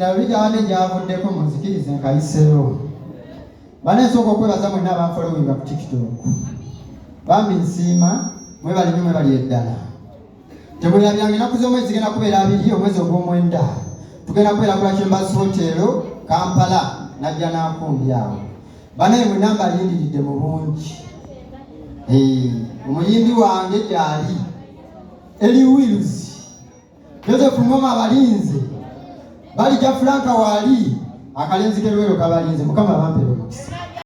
Nabijane javuddeko muzikirize nkayisero. Bane soko kwebaza mwenna abanfollowinga ku TikTok. Bambi nsiima mwe bali nyume bali eddala. Tebulya byange nakuze omwezi zigenda kubeera abiri omwezi ogw'omwenda. Tugenda kubeera ku Chambers Hotel Kampala najja n'akumbi awo. Bane mwe namba lindiridde mu bungi. Omuyimbi wange gyali Eli Wills. Joseph Ngoma abalinze. Bali ja Franka wali akalenzi kelwero kabalinze mukama bampero mukisa.